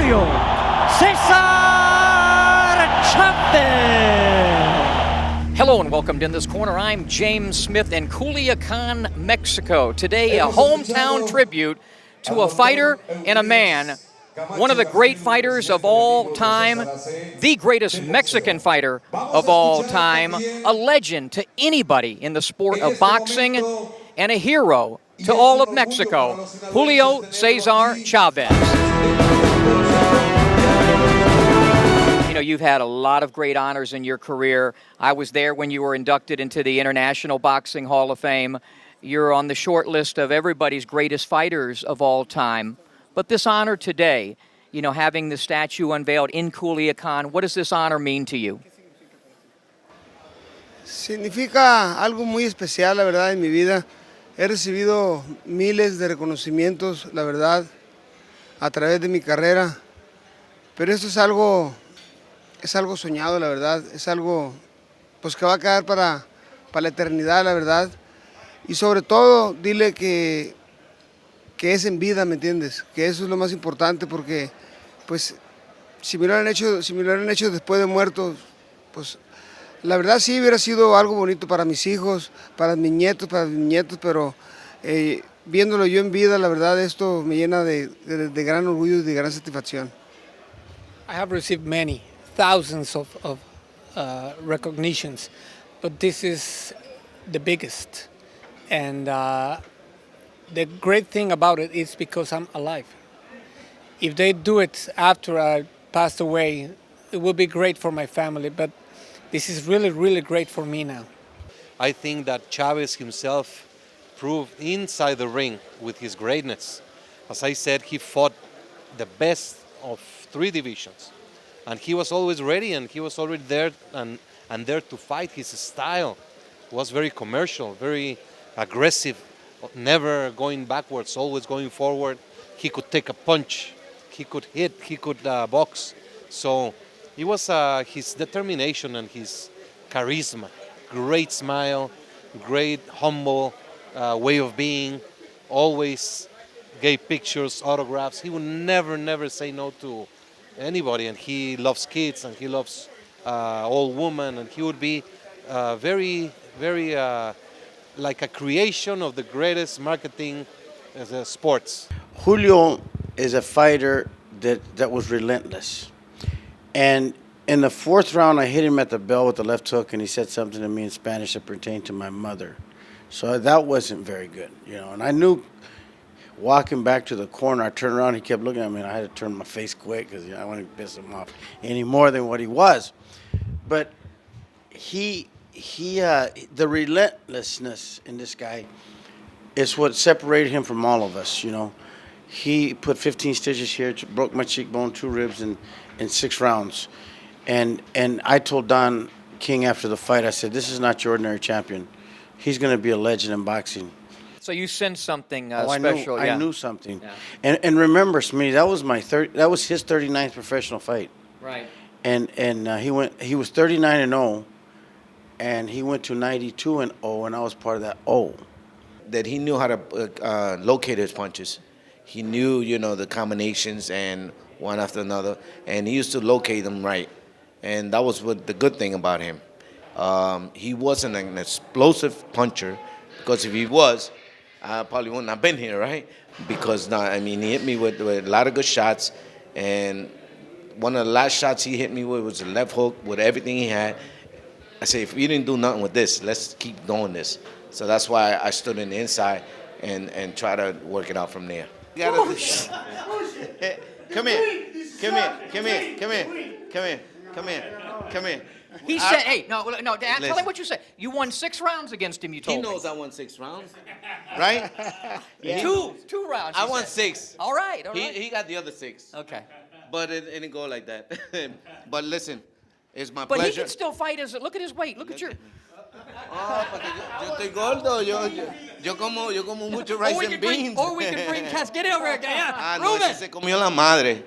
Julio Cesar Chavez. Hello and welcome to In This Corner. I'm James Smith in Culiacan, Mexico. Today, a hometown tribute to a fighter and a man, one of the great fighters of all time, the greatest Mexican fighter of all time, a legend to anybody in the sport of boxing, and a hero to all of Mexico, Julio Cesar Chavez. You know, you've had a lot of great honors in your career. I was there when you were inducted into the International Boxing Hall of Fame. You're on the short list of everybody's greatest fighters of all time. But this honor today, you know, having the statue unveiled in Culiacan, what does this honor mean to you? Significa algo muy especial, la verdad, en mi vida. He recibido miles de reconocimientos, la verdad, a través de mi carrera. Pero esto es algo soñado, la verdad. Es algo pues, que va a quedar para la eternidad, la verdad. Y sobre todo, dile que es en vida, ¿me entiendes? Que eso es lo más importante porque, pues, si me lo hubieran hecho después de muerto, pues, la verdad sí hubiera sido algo bonito para mis hijos, para mis nietos, pero viéndolo yo en vida, la verdad esto me llena de gran orgullo y de gran satisfacción. I have received many, thousands of recognitions, but this is the biggest. And the great thing about it is because I'm alive. If they do it after I passed away, it will be great for my family, but this is really, really great for me now. I think that Chavez himself proved inside the ring with his greatness. As I said, he fought the best of three divisions. And he was always ready and he was already there and there to fight. His style was very commercial, very aggressive, never going backwards, always going forward. He could take a punch, he could hit, he could box. So it was his determination and his charisma, great smile, great humble way of being, always gave pictures, autographs. He would never say no to anybody, and he loves kids and he loves old women, and he would be very like a creation of the greatest marketing sports. Julio is a fighter that was relentless. And in the fourth round, I hit him at the bell with the left hook, and he said something to me in Spanish that pertained to my mother. So that wasn't very good, you know. And I knew walking back to the corner, I turned around, he kept looking at me, and I had to turn my face quick because I wanted to piss him off any more than what he was. But the relentlessness in this guy is what separated him from all of us, you know. He put 15 stitches here, broke my cheekbone, 2 ribs in 6 rounds. And I told Don King after the fight, I said, this is not your ordinary champion. He's going to be a legend in boxing. So you sensed something special. yeah. I knew something. Yeah. And remember, Smitty, that was his 39th professional fight. Right. And he was 39-0, and he went to 92-0, and I was part of that That he knew how to locate his punches. He knew, you know, the combinations and one after another, and he used to locate them right. And that was what the good thing about him. He wasn't an explosive puncher, because if he was, I probably wouldn't have been here, right? Because, he hit me with a lot of good shots, and one of the last shots he hit me with was a left hook with everything he had. I said, if you didn't do nothing with this, let's keep doing this. So that's why I stood in the inside and try to work it out from there. Come here. He said, hey, no, Dad, tell him what you said. You won 6 rounds against him, you told me. He knows I won 6 rounds, right? Yeah. Two rounds. I won 6. All right. He got the other 6. Okay. But it didn't go like that. But listen, it's my pleasure. But he can still fight. Look at his weight. Look at your... porque yo estoy gordo, yo como mucho rice and beans. Or we can bring Cass. Get over here, yeah. No, ese se comió la madre.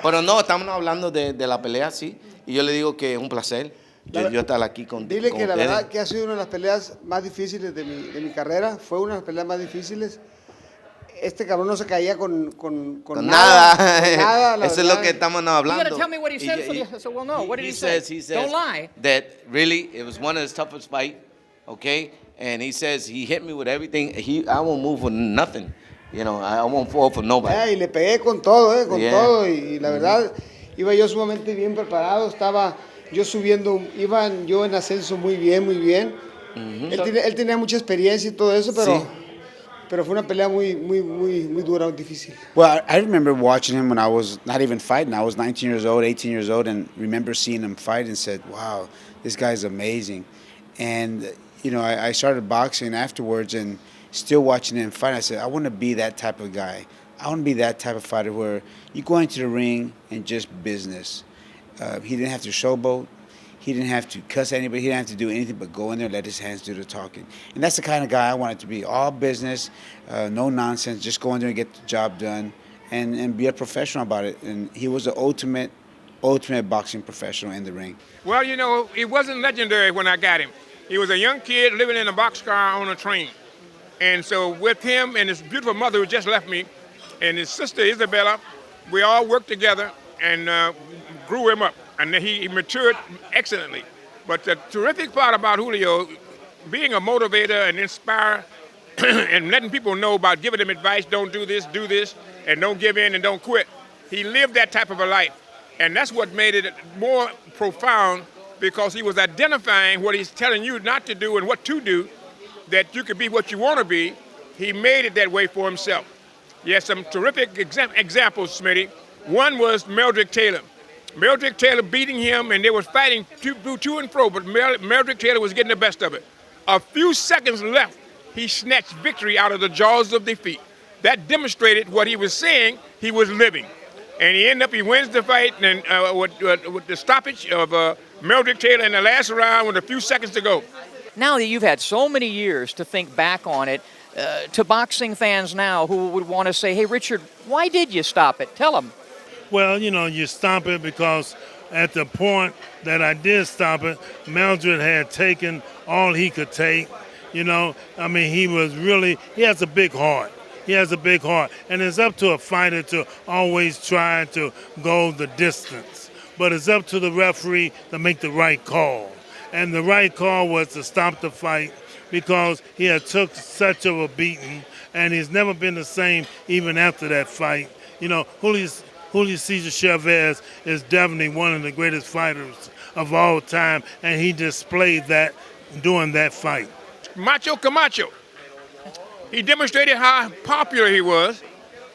Pero no, estamos hablando de la pelea, sí. Y yo le digo que es un placer yo estar aquí con Dile con que la ustedes. verdad que ha sido una de las peleas más difíciles de mi carrera. Fue una de las peleas más difíciles. este cabrón no se caía con Con nada. con nada, la Eso es lo verdad. que estamos You hablando. got to tell me what he said so we'll know. What did he say? He says Don't lie. that really it was one of his toughest fight, okay? And he says he hit me with everything. I won't move for nothing. You know, I won't fall for nobody. Y le pegué con todo, con Yeah. todo. Y la verdad, iba yo sumamente bien preparado. Estaba yo subiendo, iba yo en ascenso muy bien, muy bien. Él tenía mucha experiencia y todo eso, pero, Sí. pero fue una pelea muy dura, muy difícil. Well, I remember watching him when I was not even fighting. I was 19 years old, 18 years old, and remember seeing him fight and said, wow, this guy's amazing. And, you know, I started boxing afterwards and still watching him fight. I said, I want to be that type of guy. I want to be that type of fighter where you go into the ring and just business. He didn't have to showboat. He didn't have to cuss anybody. He didn't have to do anything but go in there and let his hands do the talking. And that's the kind of guy I wanted to be. All business, no nonsense. Just go in there and get the job done and be a professional about it. And he was the ultimate boxing professional in the ring. Well, you know, he wasn't legendary when I got him. He was a young kid living in a boxcar on a train. And so with him and his beautiful mother who just left me and his sister Isabella, we all worked together and grew him up. And he matured excellently. But the terrific part about Julio, being a motivator and inspire and letting people know about giving them advice, don't do this, and don't give in and don't quit. He lived that type of a life. And that's what made it more profound because he was identifying what he's telling you not to do and what to do, that you could be what you want to be. He made it that way for himself. He has some terrific examples, Smitty. One was Meldrick Taylor. Meldrick Taylor beating him, and they were fighting to and fro, but Meldrick Taylor was getting the best of it. A few seconds left, he snatched victory out of the jaws of defeat. That demonstrated what he was saying he was living. And he wins the fight and with the stoppage of Meldrick Taylor in the last round with a few seconds to go. Now that you've had so many years to think back on it, to boxing fans now who would want to say, hey, Richard, why did you stop it? Tell them. Well, you know, you stop it because at the point that I did stop it, Meldrick had taken all he could take. You know, I mean, he has a big heart. He has a big heart. And it's up to a fighter to always try to go the distance. But it's up to the referee to make the right call. And the right call was to stop the fight because he had took such of a beating, and he's never been the same even after that fight. You know, Julio Cesar Chavez is definitely one of the greatest fighters of all time, and he displayed that during that fight. Macho Camacho. He demonstrated how popular he was.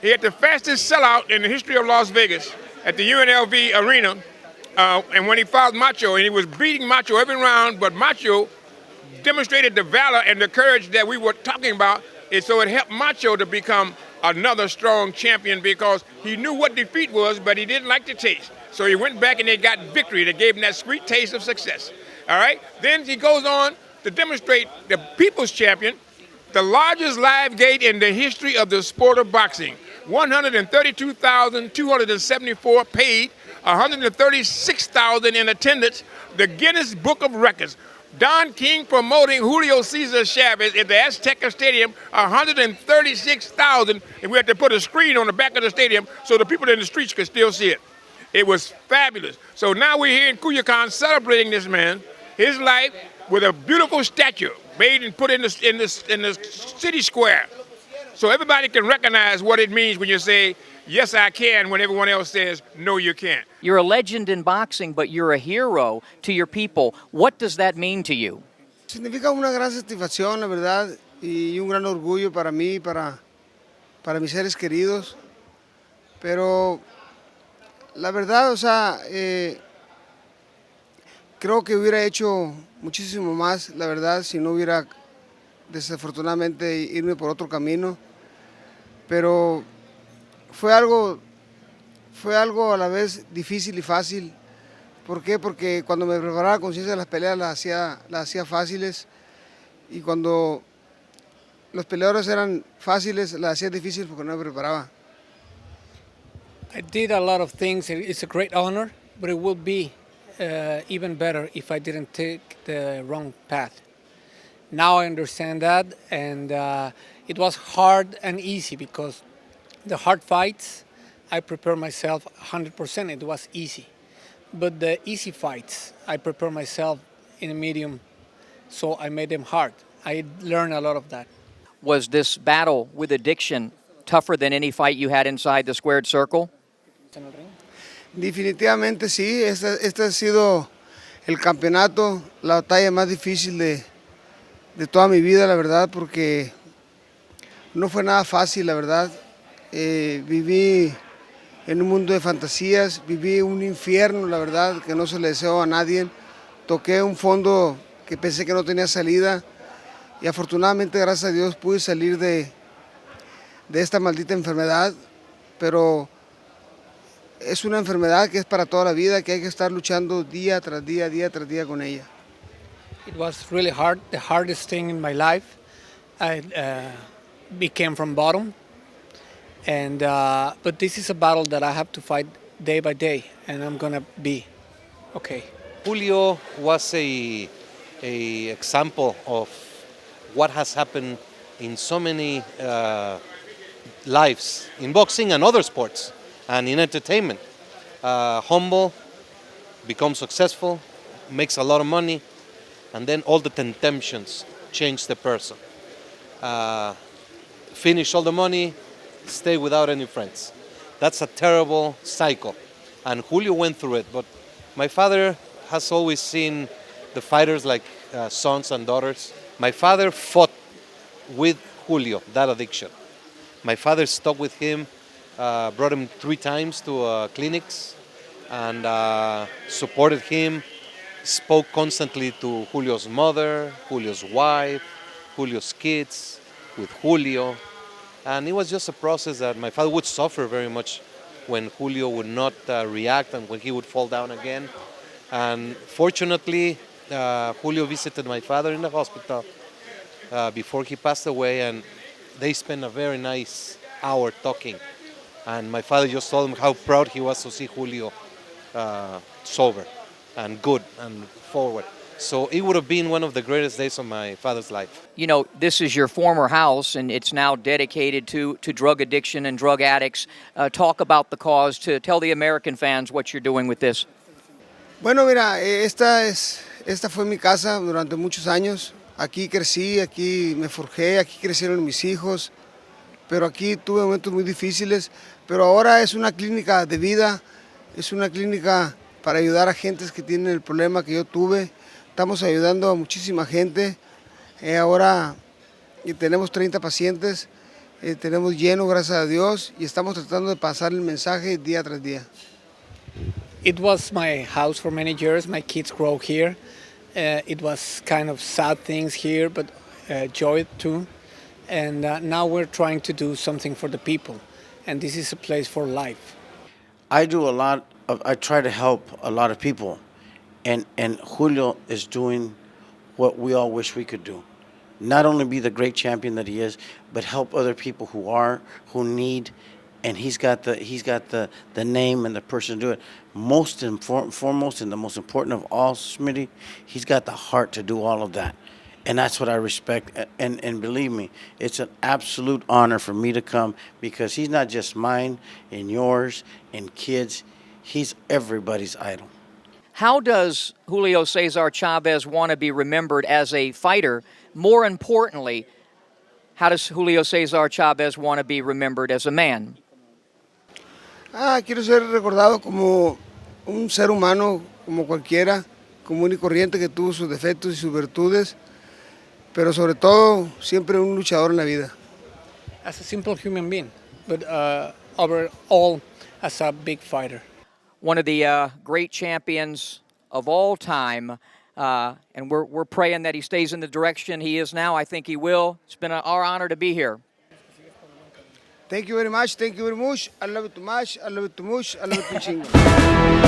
He had the fastest sellout in the history of Las Vegas at the UNLV arena. And when he fought Macho, and he was beating Macho every round, but Macho demonstrated the valor and the courage that we were talking about. And so it helped Macho to become another strong champion because he knew what defeat was, but he didn't like the taste. So he went back and they got victory that gave him that sweet taste of success. All right? Then he goes on to demonstrate the People's Champion, the largest live gate in the history of the sport of boxing. 132,274 paid, 136,000 in attendance, the Guinness Book of Records. Don King promoting Julio Cesar Chavez at the Azteca Stadium, 136,000, and we had to put a screen on the back of the stadium so the people in the streets could still see it. It was fabulous. So now we're here in Culiacan celebrating this man, his life, with a beautiful statue made and put in the city square. So everybody can recognize what it means when you say, yes, I can, when everyone else says, no, you can't. You're a legend in boxing, but you're a hero to your people. What does that mean to you? Significa una gran satisfacción, la verdad, y un gran orgullo para mí, para mis seres queridos. Pero la verdad, o sea, creo que hubiera hecho muchísimo más, la verdad, si no hubiera desafortunadamente irme por otro camino. Pero fue algo a la vez difícil y fácil. ¿Por qué? Porque cuando me preparaba conciencia de las peleas las hacía fáciles, y cuando los peleadores eran fáciles las hacía difíciles porque no me preparaba. I did a lot of things. It's a great honor, but it would be even better if I didn't take the wrong path. Now I understand that, and it was hard and easy because the hard fights, I prepare myself 100%. It was easy, but the easy fights, I prepare myself in a medium, so I made them hard. I learned a lot of that. Was this battle with addiction tougher than any fight you had inside the squared circle? Definitivamente sí, este ha sido el campeonato, la batalla más difícil de toda mi vida, la verdad, porque no fue nada fácil, la verdad. Viví en un mundo de fantasías, viví un infierno, la verdad, que no se le deseo a nadie. Toqué un fondo que pensé que no tenía salida y afortunadamente, gracias a Dios, pude salir de esta maldita enfermedad, pero es una enfermedad que es para toda la vida, que hay que estar luchando día tras día con ella. It was really hard, the hardest thing in my life. I became from bottom, and but this is a battle that I have to fight day by day, and I'm gonna be okay. Julio was a example of what has happened in so many lives in boxing and other sports and in entertainment. Humble, becomes successful, makes a lot of money, and then all the temptations change the person. Finish all the money, stay without any friends. That's a terrible cycle. And Julio went through it, but my father has always seen the fighters like sons and daughters. My father fought with Julio, that addiction. My father stuck with him, brought him 3 times to clinics, and supported him, spoke constantly to Julio's mother, Julio's wife, Julio's kids, with Julio. And it was just a process that my father would suffer very much when Julio would not react and when he would fall down again. And fortunately, Julio visited my father in the hospital before he passed away, and they spent a very nice hour talking. And my father just told him how proud he was to see Julio sober and good and forward. So it would have been one of the greatest days of my father's life. You know, this is your former house, and it's now dedicated to drug addiction and drug addicts. Talk about the cause, to tell the American fans what you're doing with this. Bueno, mira, esta fue mi casa durante muchos años. Aquí crecí, aquí me forjé, aquí crecieron mis hijos, pero aquí tuve momentos muy difíciles. Pero ahora es una clínica de vida, es una clínica para ayudar a gentes que tienen el problema que yo tuve. Estamos ayudando a muchísima gente. Ahora tenemos 30 pacientes, tenemos lleno, gracias a Dios, y estamos tratando de pasar el mensaje día tras día. It was my house for many years. My kids grow here. It was kind of sad things here, but joy too. And now we're trying to do something for the people. And this is a place for life. I try to help a lot of people. And Julio is doing what we all wish we could do. Not only be the great champion that he is, but help other people who need, and he's got the name and the person to do it. Foremost and the most important of all, Smitty, he's got the heart to do all of that. And that's what I respect. And believe me, it's an absolute honor for me to come, because he's not just mine and yours and kids. He's everybody's idol. How does Julio Cesar Chavez want to be remembered as a fighter? More importantly, how does Julio Cesar Chavez want to be remembered as a man? Quiero ser recordado como un ser humano, como cualquiera, común y corriente, que tuvo sus defectos y sus virtudes, pero sobre todo siempre un luchador en la vida. As a simple human being, but overall as a big fighter. One of the great champions of all time, and we're praying that he stays in the direction he is now. I think he will. It's been our honor to be here. Thank you very much. Thank you very much. I love it too much. I love it too much. I love it too chingo.